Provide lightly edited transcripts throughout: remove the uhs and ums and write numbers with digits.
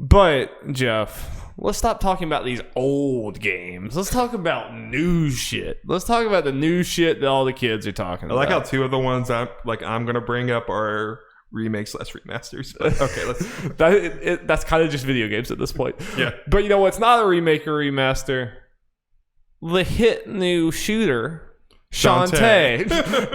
But Jeff, let's stop talking about these old games. Let's talk about new shit. Let's talk about the new shit that all the kids are talking about. I like how two of the ones I'm going to bring up are remakes / remasters. But okay, that's kind of just video games at this point. Yeah. But you know what's not a remake or remaster? The hit new shooter Shantae.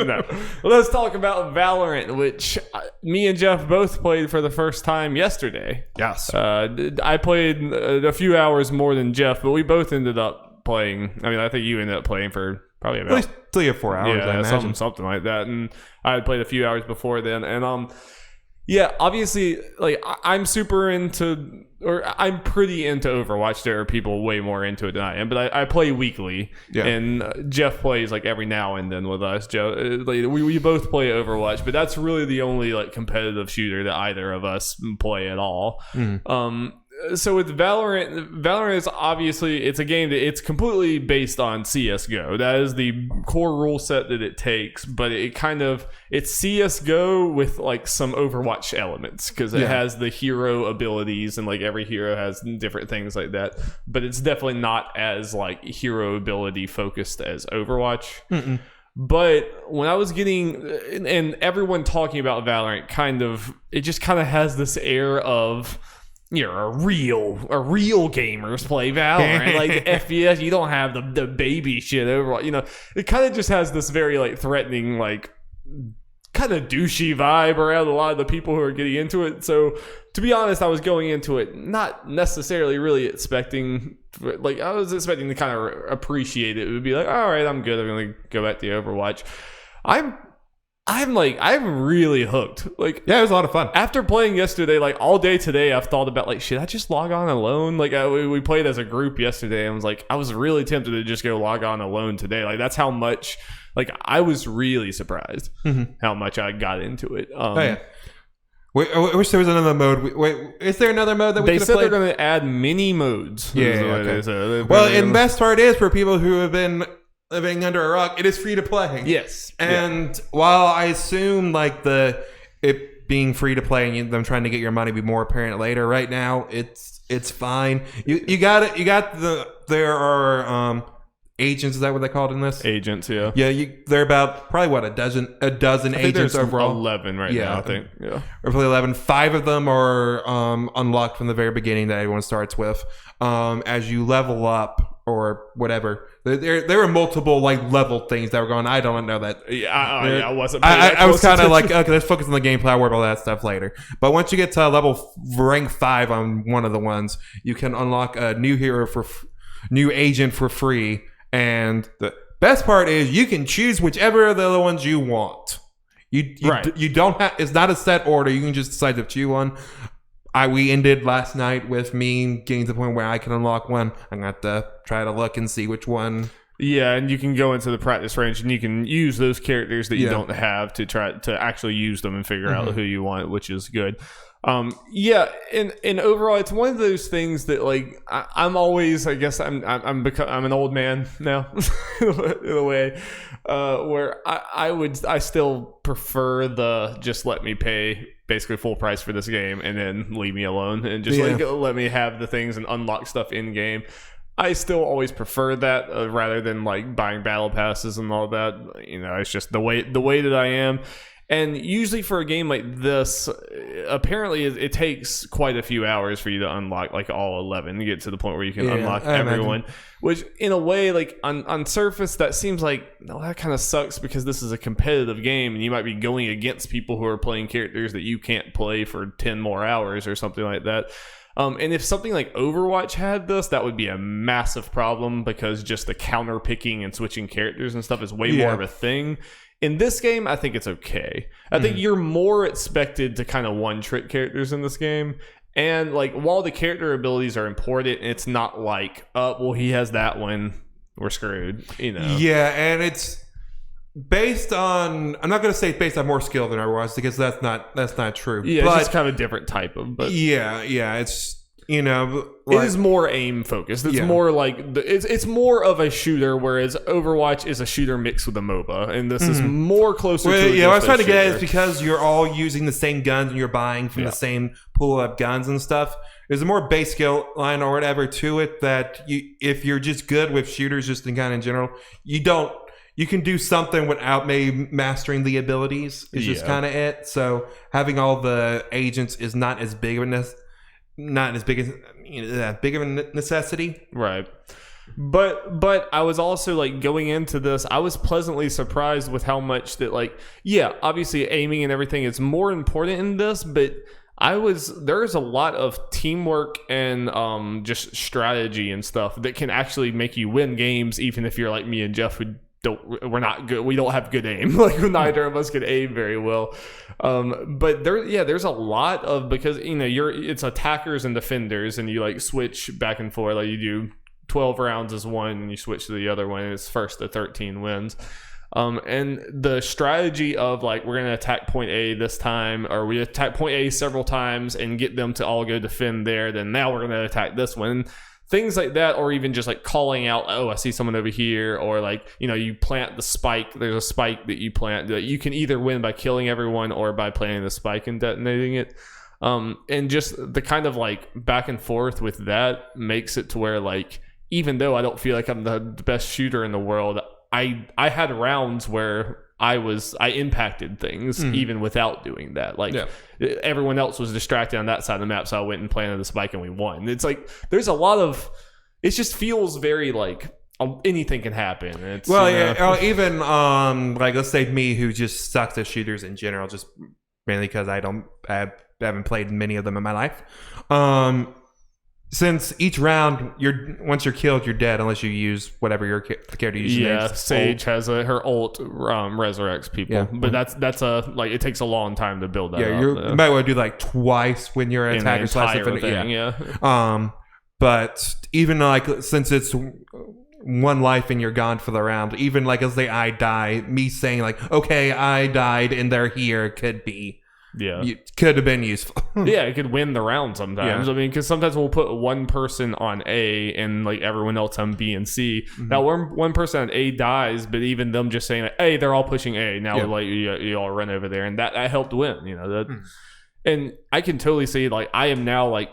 No. Let's talk about Valorant, which me and Jeff both played for the first time yesterday. Yes. I played a few hours more than Jeff, but we both ended up playing. I mean, I think you ended up playing for probably about at least 3 or 4 hours. I imagine. something like that. And I had played a few hours before then. And yeah, obviously, like I'm super into, or I'm pretty into Overwatch. There are people way more into it than I am, but I play weekly, and Jeff plays like every now and then with us. Joe, like, we both play Overwatch, but that's really the only like competitive shooter that either of us play at all. So with Valorant is obviously, it's a game that it's completely based on CSGO. That is the core rule set that it takes, but it's CSGO with like some Overwatch elements, because it has the hero abilities, and like every hero has different things like that, but it's definitely not as like hero ability focused as Overwatch. But when I was getting, and everyone talking about Valorant, it just kind of has this air of, you're a real gamers play Valorant. Like FPS, you don't have the baby shit over. You know, it kind of just has this very like threatening, like kind of douchey vibe around a lot of the people who are getting into it. So to be honest, I was going into it not necessarily really expecting, like I was expecting to kind of appreciate it. It would be like, all right, I'm good. I'm gonna go back to Overwatch. I'm really hooked. Like, yeah, it was a lot of fun. After playing yesterday, like all day today, I've thought about like, should I just log on alone? Like we played as a group yesterday, and I was really tempted to just go log on alone today. Like that's how much, like I was really surprised how much I got into it. I wish there was another mode. Wait, is there another mode that we could have played? They said they're going to add mini modes. Well, and the best part is, for people who have been living under a rock, it is free to play. Yes. And while I assume like it being free to play and them trying to get your money be more apparent later, right now it's fine. You got it. There are agents. Is that what they called in this? Agents, yeah. Yeah, they're about probably what a dozen I think agents there's overall. 11 right now, I think. Yeah. Or probably 11. 5 of them are unlocked from the very beginning that everyone starts with. As you level up or whatever, there were multiple like level things that were going. I don't know that. I wasn't. I was kind of like, okay, let's focus on the gameplay. I'll worry about that stuff later. But once you get to rank 5 on one of the ones, you can unlock a new hero new agent for free. And the best part is you can choose whichever of the other ones you want. You don't have. It's not a set order. You can just decide to choose one. We ended last night with me getting to the point where I can unlock one. I'm going to have to try to look and see which one. Yeah, and you can go into the practice range and you can use those characters that you don't have to try to actually use them and figure out who you want, which is good. Yeah, and overall, it's one of those things that like I'm always, I guess I'm an old man now in a way, where I still prefer the just let me pay basically full price for this game and then leave me alone and just like let me have the things and unlock stuff in game. I still always prefer that rather than like buying battle passes and all that. You know, it's just the way that I am. And usually for a game like this, apparently it takes quite a few hours for you to unlock like all 11 to get to the point where you can unlock everyone. Which in a way, like on surface, that seems like, no, that kind of sucks because this is a competitive game and you might be going against people who are playing characters that you can't play for 10 more hours or something like that. And if something like Overwatch had this, that would be a massive problem because just the counter picking and switching characters and stuff is way more of a thing. In this game, I think it's okay. I think you're more expected to kind of one-trick characters in this game. And like, while the character abilities are important, it's not like, well, he has that one, we're screwed, you know? Yeah, and it's based on, I'm not going to say it's based on more skill than Overwatch because that's not true. Yeah, but it's just kind of a different type of. But yeah, it's You know, it is more aim focused. It's more like it's more of a shooter, whereas Overwatch is a shooter mixed with a MOBA, and this is more closer to. Yeah, what I was trying to get is because you're all using the same guns and you're buying from the same pool of guns and stuff. There's a more base skill line or whatever to it that if you're just good with shooters, just in kind of in general, you can do something without maybe mastering the abilities. Is just kind of it. So having all the agents is not as big of a necessity, right? But I was also like going into this, I was pleasantly surprised with how much that obviously aiming and everything is more important in this, but there's a lot of teamwork and just strategy and stuff that can actually make you win games, even if you're like me and Jeff, we're not good. We don't have good aim. Like neither of us can aim very well. But there's a lot of, because it's attackers and defenders, and you like switch back and forth. Like you do 12 rounds as one, and you switch to the other one, and it's first to 13 wins. And the strategy of like, we're going to attack point A this time, or we attack point A several times and get them to all go defend there. Then now we're going to attack this one. Things like that, or even just like calling out, oh, I see someone over here, or like, you plant the spike. There's a spike that you plant that you can either win by killing everyone or by planting the spike and detonating it. And just the kind of like back and forth with that makes it to where like, even though I don't feel like I'm the best shooter in the world, I had rounds where I impacted things even without doing that. Like everyone else was distracted on that side of the map, so I went and planted the spike and we won. It's like there's a lot of, it just feels very like anything can happen. It's, even like let's say me, who just sucks at shooters in general, just mainly because I haven't played many of them in my life. Since each round, once you're killed, you're dead unless you use whatever your character uses. Yeah, Sage has her ult resurrects people, but that's like it takes a long time to build that. Yeah, you might want to do like twice when you're an attacker slash defender. But even like since it's one life and you're gone for the round, even like let's say I die, me saying like, okay, I died and they're here could be. Yeah, it could have been useful. Yeah, it could win the round sometimes. Yeah. I mean, because sometimes we'll put one person on A and like everyone else on B and C. Mm-hmm. Now, one person on A dies, but even them just saying, like, hey, they're all pushing A. Now, like you all run over there, and that helped win. And I can totally see like I am now like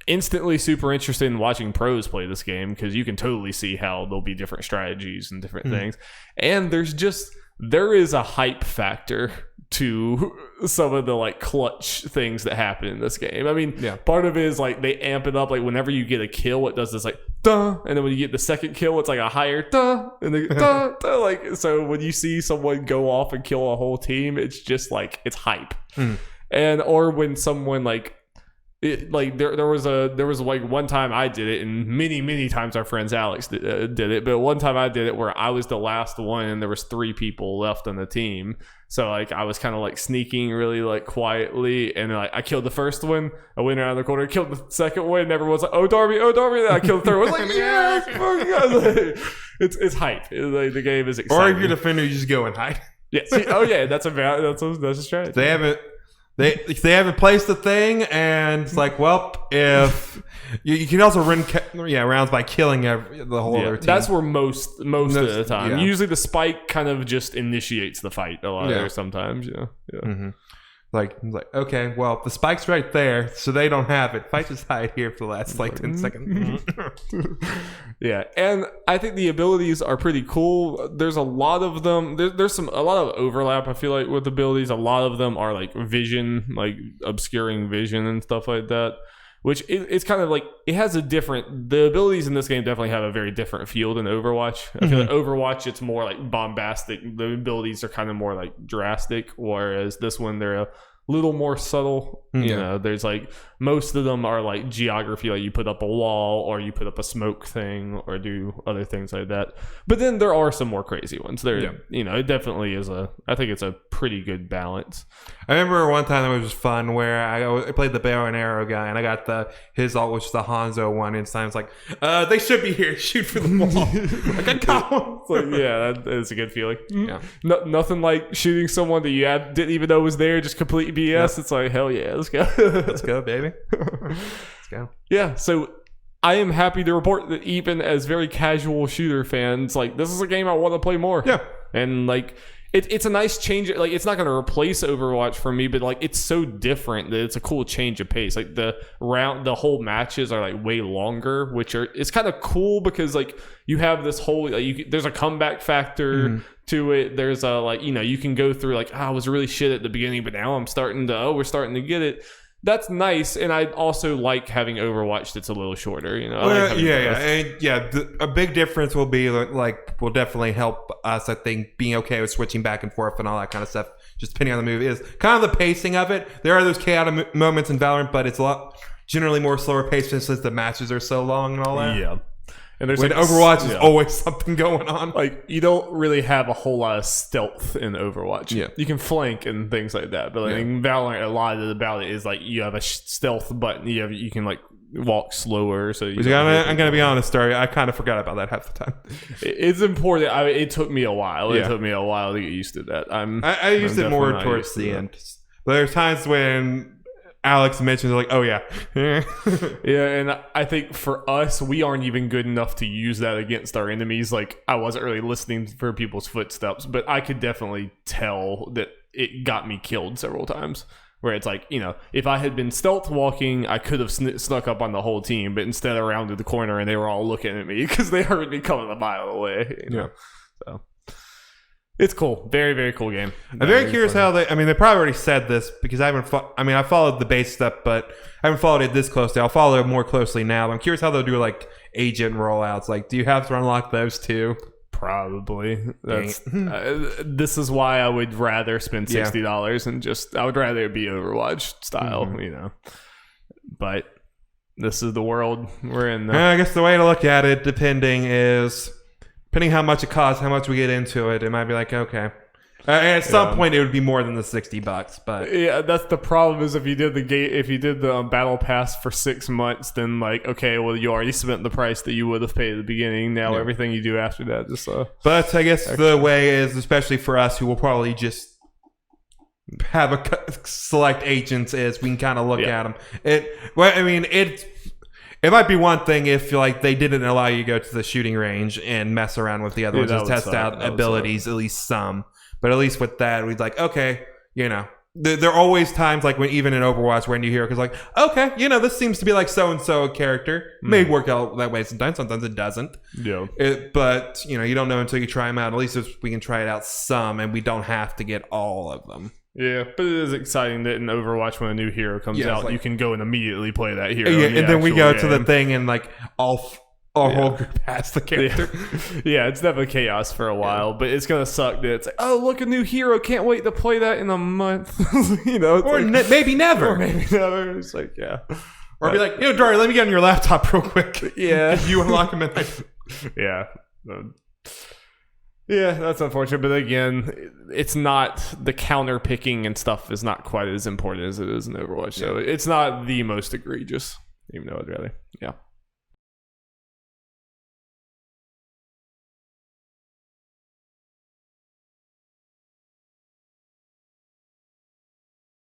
instantly super interested in watching pros play this game, because you can totally see how there'll be different strategies and different things, and there is a hype factor to some of the like clutch things that happen in this game. I mean, part of it is like they amp it up. Like whenever you get a kill, it does this like duh, and then when you get the second kill, it's like a higher duh, and then duh, duh. Like so when you see someone go off and kill a whole team, it's just like it's hype. And or when someone like there was like one time I did it, and many times our friends Alex did it, but one time I did it where I was the last one and there was 3 people left on the team. So like I was kind of like sneaking really like quietly, and like I killed the first one, I went around the corner, killed the second one, and everyone's like, oh Darby, and then I killed the third one. I was like, yes, fuck. It's hype. The game is exciting. Or if you're the defender, you just go and hide. Yeah. That's a strategy. They haven't placed the thing, and it's like, well, if you can also run rounds by killing the whole other team. That's where most of the time. Usually the spike kind of just initiates the fight a lot there sometimes. Mm-hmm. Like okay, well, the spike's right there, so they don't have it. If I just hide here for the last like 10 seconds. Yeah, and I think the abilities are pretty cool. There's a lot of them. There's a lot of overlap, I feel like, with abilities. A lot of them are like vision, like obscuring vision and stuff like that. Which it's kind of like, it has the abilities in this game definitely have a very different feel than Overwatch. I feel like Overwatch, it's more like bombastic. The abilities are kind of more like drastic, whereas this one, they're a little more subtle. There's like, most of them are like geography, like you put up a wall or you put up a smoke thing or do other things like that. But then there are some more crazy ones. It definitely is I think it's a pretty good balance. I remember one time it was just fun where I played the bow and arrow guy, and I got his ult, which is the Hanzo one, and times like, they should be here, shoot for the wall. Like I got one. It's like, that is a good feeling. Yeah. Nothing like shooting someone that you didn't even know was there, just complete BS. It's like, hell yeah, let's go. Let's go, baby. Let's go. Yeah, so I am happy to report that even as very casual shooter fans, like, this is a game I want to play more. Yeah. And, like, it's a nice change. Like, it's not going to replace Overwatch for me, but, like, it's so different that it's a cool change of pace. Like, the whole matches are, like, way longer, it's kind of cool because, like, you have this whole, like, there's a comeback factor to it. There's a, like, you know, you can go through, like, I was really shit at the beginning, but now we're starting to get it. That's nice, and I also like having Overwatch that's a little shorter. You know, a big difference will be will definitely help us. I think being okay with switching back and forth and all that kind of stuff, just depending on the movie, is kind of the pacing of it. There are those chaotic moments in Valorant, but it's a lot generally more slower paced since the matches are so long and all that. Yeah. And there's Overwatch is always something going on. Like, you don't really have a whole lot of stealth in Overwatch. Yeah. You can flank and things like that. But like, in Valorant, a lot about it is like you have a stealth button. You can like walk slower. So I'm gonna be honest, Story. I kind of forgot about that half the time. It's important. It took me a while. It took me a while to get used to that. I used it more towards the end. But there's times when Alex mentions like, oh yeah. Yeah, and I think for us, we aren't even good enough to use that against our enemies. Like, I wasn't really listening for people's footsteps, but I could definitely tell that it got me killed several times. Where it's like, you know, if I had been stealth walking, I could have snuck up on the whole team, but instead I rounded the corner and they were all looking at me because they heard me coming a mile away. You know? So it's cool. Very, very cool game. I'm very curious how they probably already said this because I followed the base stuff, but I haven't followed it this closely. I'll follow it more closely now. I'm curious how they'll do like agent rollouts. Like, do you have to unlock those too? Probably. That's this is why I would rather spend $60 and I would rather it be Overwatch style, you know. But this is the world we're in. I guess the way to look at it, depending how much it costs, how much we get into it, it might be like, okay. At some point, it would be more than the $60, but yeah, that's the problem. Is if you did the battle pass for 6 months, then like, okay, well, you already spent the price that you would have paid at the beginning. Now everything you do after that just. But I guess the way is, especially for us, who will probably just have select agents, is we can kind of look at them. It might be one thing if like they didn't allow you to go to the shooting range and mess around with the other ones, just test out abilities, at least some. But at least with that, we'd like, okay, you know, there are always times like when even in Overwatch when you hear, because like, okay, you know, this seems to be like so and so character. May work out that way sometimes it doesn't. Yeah. But you know, you don't know until you try them out. At least we can try it out some, and we don't have to get all of them. Yeah, but it is exciting that in Overwatch, when a new hero comes out, like, you can go and immediately play that hero. Yeah, and then we go to the thing and like our whole group has the character. Yeah, it's definitely chaos for a while, but it's gonna suck that it's like, oh, look, a new hero, can't wait to play that in a month. You know, or like, maybe never. Or maybe never. It's like, or be like, yo, Dory, let me get on your laptop real quick. Yeah, you unlock him at night. Yeah. Yeah, that's unfortunate, but again, it's not, the counter picking and stuff is not quite as important as it is in Overwatch, so it's not the most egregious, even though I'd rather,